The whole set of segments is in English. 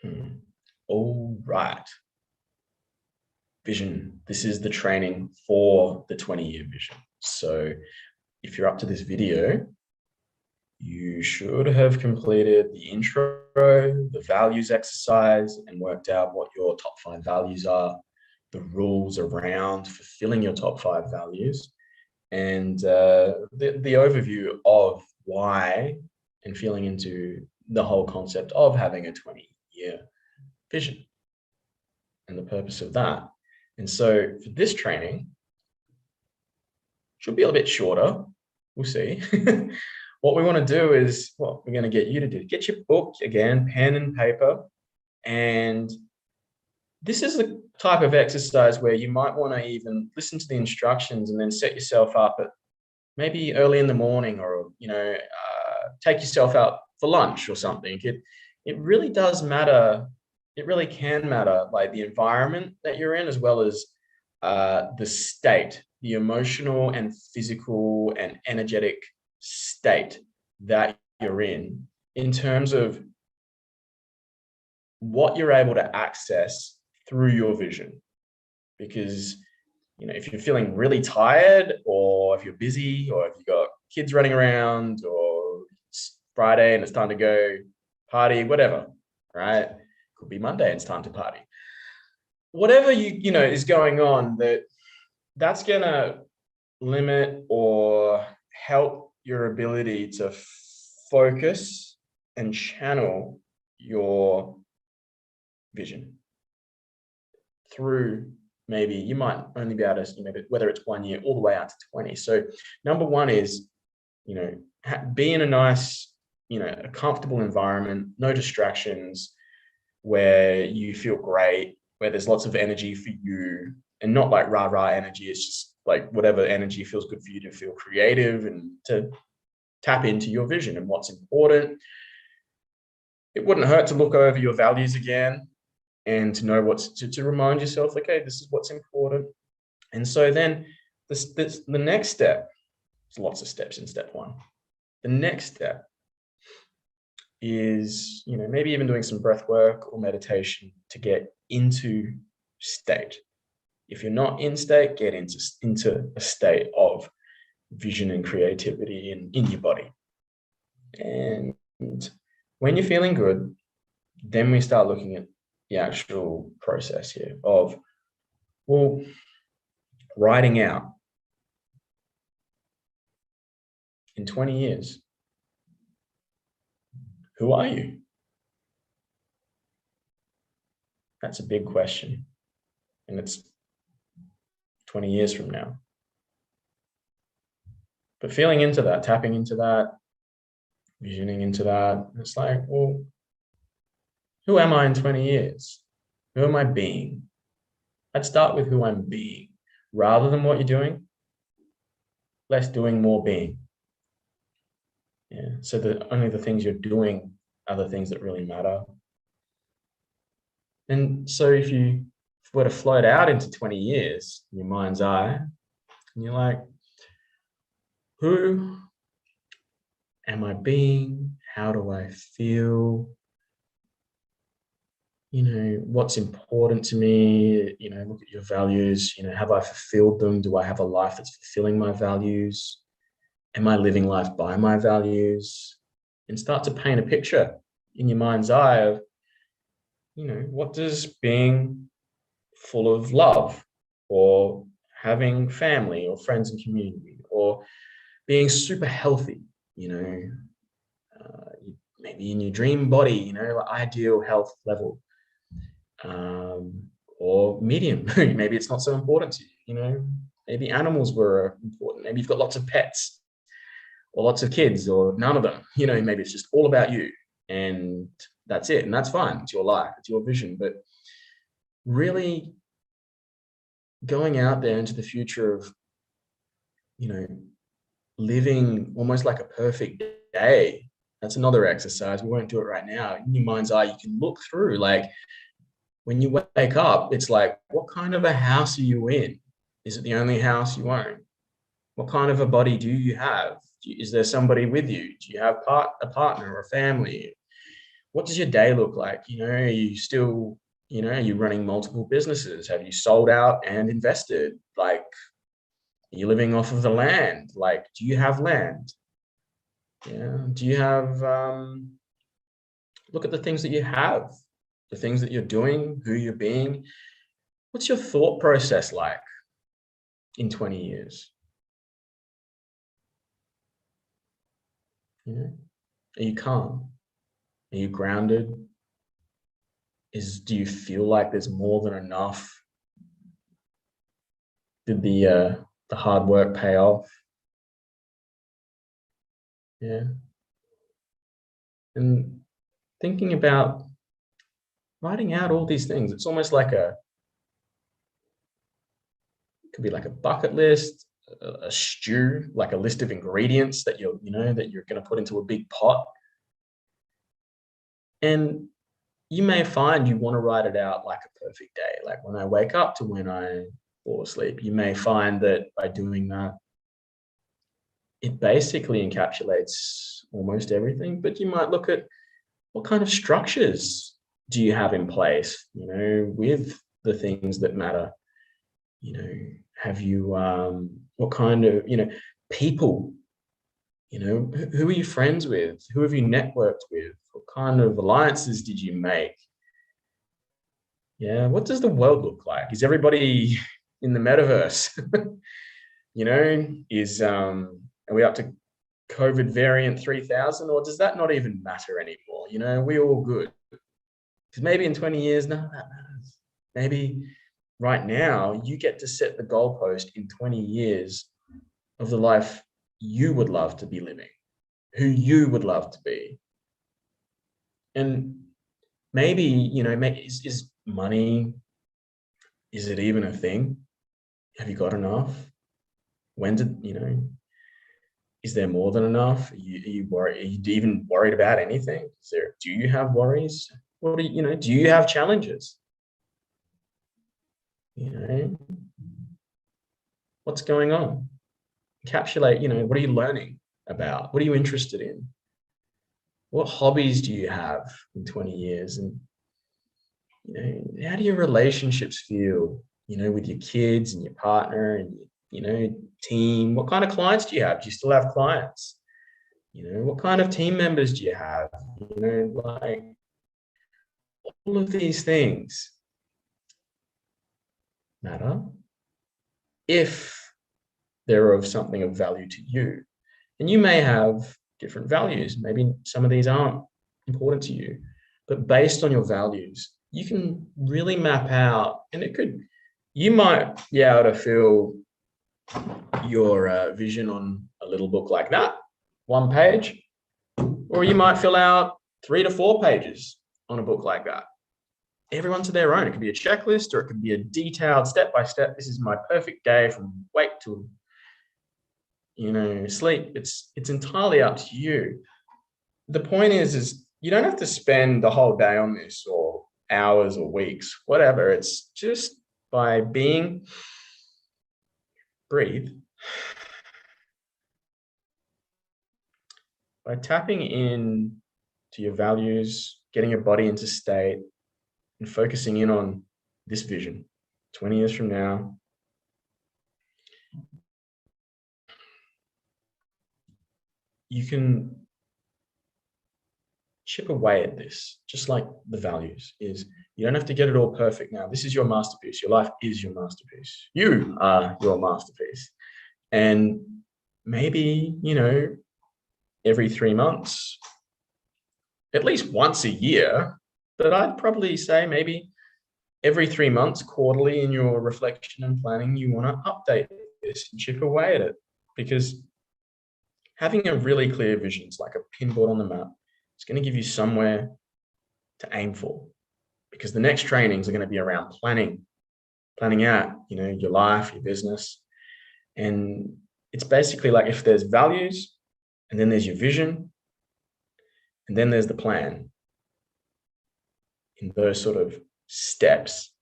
Hmm. All right. Vision. This is the training for the 20-year vision. So if you're up to this video, you should have completed the intro, the values exercise, and worked out what your top 5 values are, the rules around fulfilling your top 5 values, and the overview of why and feeling into the whole concept of having a 20-year vision and the purpose of that. And so for this training, should be a bit shorter. We'll see. What we want to do is, what we're going to get you to do, get your book again, pen and paper. And this is the type of exercise where you might want to even listen to the instructions and then set yourself up at maybe early in the morning, or, take yourself out for lunch or something. It really does matter. It really can matter, like the environment that you're in, as well as the state, the emotional and physical and energetic state that you're in terms of what you're able to access through your vision. Because, if you're feeling really tired, or if you're busy, or if you've got kids running around, or it's Friday and it's time to go party, whatever, right? Could be Monday and it's time to party. Whatever is going on, that's gonna limit or help your ability to focus and channel your vision through. Maybe you might only be able to, whether it's 1 year all the way out to 20. So number one is, be in a nice, a comfortable environment, no distractions, where you feel great, where there's lots of energy for you, and not like rah-rah energy. It's just like whatever energy feels good for you to feel creative and to tap into your vision and what's important. It wouldn't hurt to look over your values again and to know to remind yourself, okay, this is what's important. And so then the next step, there's lots of steps in step one. The next step is, maybe even doing some breath work or meditation to get into state. If you're not in state, get into a state of vision and creativity in your body. And when you're feeling good, then we start looking at the actual process here of, well, writing out in 20 years, who are you? That's a big question. And it's 20 years from now. But feeling into that, tapping into that, visioning into that, it's like, well, who am I in 20 years? Who am I being? I'd start with who I'm being. Rather than what you're doing, less doing, more being. Yeah. So only the things you're doing are the things that really matter. And so if you were to float out into 20 years in your mind's eye, and you're like, who am I being? How do I feel? What's important to me? Look at your values. Have I fulfilled them? Do I have a life that's fulfilling my values? Am I living life by my values? And start to paint a picture in your mind's eye of, what does being full of love, or having family or friends and community, or being super healthy, maybe in your dream body, ideal health level, or medium. Maybe it's not so important to you, maybe animals were important. Maybe you've got lots of pets or lots of kids or none of them, maybe it's just all about you and that's it. And that's fine. It's your life, it's your vision. But really going out there into the future of, living almost like a perfect day. That's another exercise. We won't do it right now. In your mind's eye, you can look through, like, when you wake up, it's like, what kind of a house are you in? Is it the only house you own? What kind of a body do you have? Is there somebody with you? Do you have a partner or a family? what does your day look like? Are you still, are you running multiple businesses? Have you sold out and invested? Like, are you living off of the land? Like, do you have land? Yeah. Do you have, look at the things that you have, the things that you're doing, who you're being. What's your thought process like in 20 years? Are you calm? Are you grounded? Do you feel like there's more than enough? Did the hard work pay off? Yeah. And thinking about writing out all these things, it's almost like it could be like a bucket list, a stew, like a list of ingredients that that you're going to put into a big pot. And you may find you want to write it out like a perfect day, like when I wake up to when I fall asleep. You may find that by doing that, it basically encapsulates almost everything. But you might look at what kind of structures do you have in place, with the things that matter. Have you, what kind of, people, who are you friends with? Who have you networked with? What kind of alliances did you make? Yeah, what does the world look like? Is everybody in the metaverse? Are we up to COVID variant 3000, or does that not even matter anymore? We all good. Because maybe in 20 years, none of that matters. Maybe right now you get to set the goalpost in 20 years of the life you would love to be living, who you would love to be. And maybe, is money, is it even a thing? Have you got enough? Is there more than enough? Are you worried? Are you even worried about anything? Do you have worries? What do you have challenges? What's going on? Encapsulate, what are you learning about? What are you interested in? What hobbies do you have in 20 years? And, how do your relationships feel, with your kids and your partner and, team? What kind of clients do you have? Do you still have clients? What kind of team members do you have? Like all of these things matter if they're of something of value to you. And you may have different values. Maybe some of these aren't important to you, but based on your values, you can really map out, and you might be able to fill your vision on a little book like that, 1 page, or you might fill out 3 to 4 pages on a book like that. Everyone to their own. It could be a checklist, or it could be a detailed step-by-step. This is my perfect day from wake to sleep. It's entirely up to you. The point is you don't have to spend the whole day on this, or hours or weeks, whatever. It's just by breathe, by tapping in to your values, getting your body into state, and focusing in on this vision 20 years from now. You can chip away at this, just like the values is. You don't have to get it all perfect now. This is your masterpiece. Your life is your masterpiece. You are your masterpiece. And maybe, every 3 months, at least once a year, but I'd probably say maybe every 3 months, quarterly, in your reflection and planning, you want to update this and chip away at it. Because having a really clear vision is like a pinboard on the map. It's going to give you somewhere to aim for, because the next trainings are going to be around planning out, your life, your business. And it's basically like, if there's values, and then there's your vision, and then there's the plan. In those sort of steps,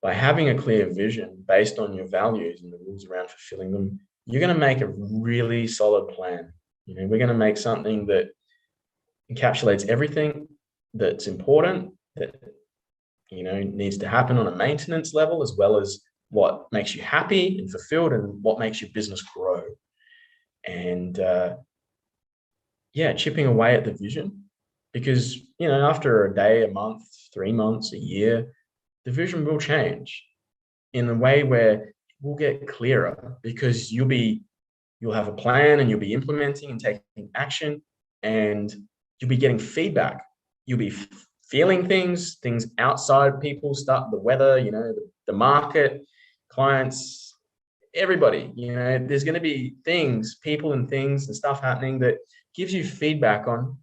by having a clear vision based on your values and the rules around fulfilling them, you're going to make a really solid plan. We're going to make something that encapsulates everything that's important, that needs to happen on a maintenance level, as well as what makes you happy and fulfilled and what makes your business grow. And chipping away at the vision, because after a day, a month, 3 months, a year, the vision will change in a way where it will get clearer, because you'll have a plan and you'll be implementing and taking action, and you'll be getting feedback. You'll be feeling things outside people, the weather, the market, clients, everybody. There's going to be people and things and stuff happening that gives you feedback on,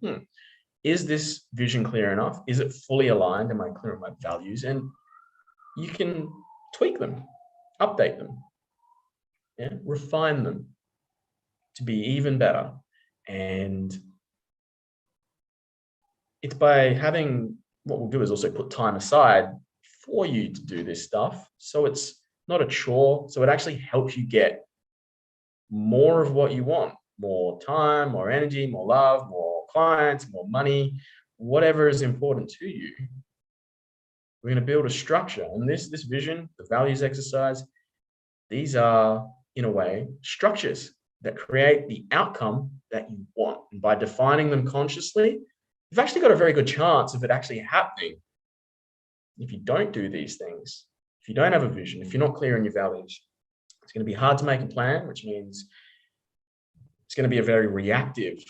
is this vision clear enough? Is it fully aligned? Am I clear on my values? And you can tweak them, update them, refine them to be even better. And it's by having, what we'll do is also put time aside for you to do this stuff. So it's not a chore. So it actually helps you get more of what you want, more time, more energy, more love, more clients, more money, whatever is important to you. We're going to build a structure. And this vision, the values exercise, these are, in a way, structures that create the outcome that you want. And by defining them consciously, you've actually got a very good chance of it actually happening. If you don't do these things, if you don't have a vision, if you're not clear on your values, it's going to be hard to make a plan, which means it's going to be a very reactive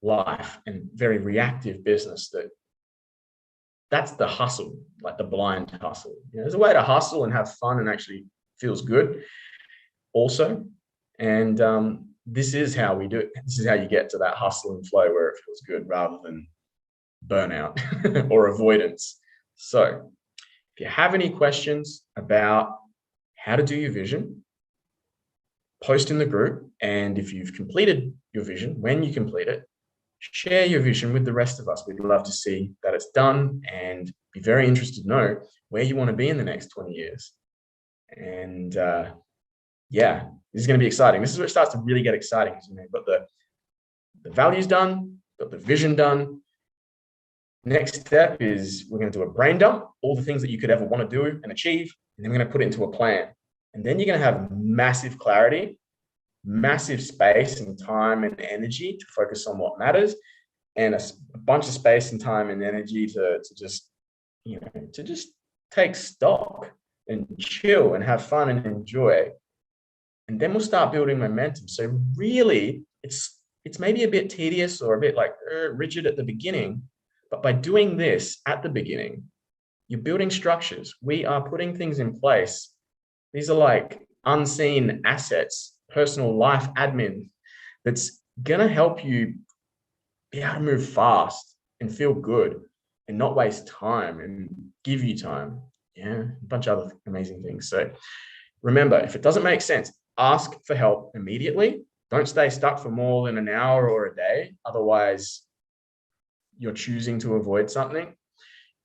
life and very reactive business. That's the hustle, like the blind hustle. There's a way to hustle and have fun and actually feels good also. And this is how we do it. This is how you get to that hustle and flow where it feels good rather than burnout or avoidance. So if you have any questions about how to do your vision, post in the group. And if you've completed your vision, when you complete it, share your vision with the rest of us. We'd love to see that it's done and be very interested to know where you want to be in the next 20 years. And this is going to be exciting. This is where it starts to really get exciting. You've got the values done, got the vision done. Next step is we're going to do a brain dump, all the things that you could ever want to do and achieve, and then we're going to put it into a plan. And then you're going to have massive clarity, massive space and time and energy to focus on what matters, and a bunch of space and time and energy to just take stock and chill and have fun and enjoy. And then we'll start building momentum. So really, it's maybe a bit tedious or a bit like rigid at the beginning, but by doing this at the beginning, you're building structures. We are putting things in place. These are like unseen assets, personal life admin, that's going to help you be able to move fast and feel good and not waste time and give you time. A bunch of other amazing things. So remember, if it doesn't make sense, ask for help immediately. Don't stay stuck for more than an hour or a day. Otherwise, you're choosing to avoid something.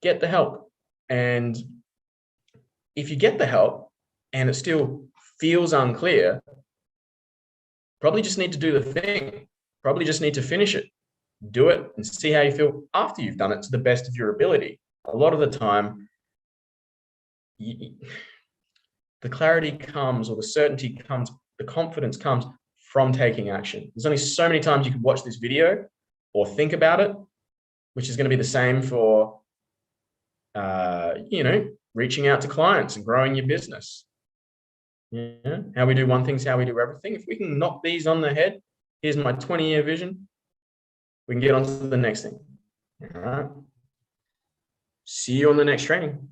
Get the help. And if you get the help and it still feels unclear, probably just need to do the thing. Probably just need to finish it. Do it and see how you feel after you've done it to the best of your ability. A lot of the time, the clarity comes, or the certainty comes, the confidence comes from taking action. There's only so many times you can watch this video or think about it, which is going to be the same for, reaching out to clients and growing your business. How we do one thing is how we do everything. If we can knock these on the head, here's my 20-year vision, we can get on to the next thing. All right. See you on the next training.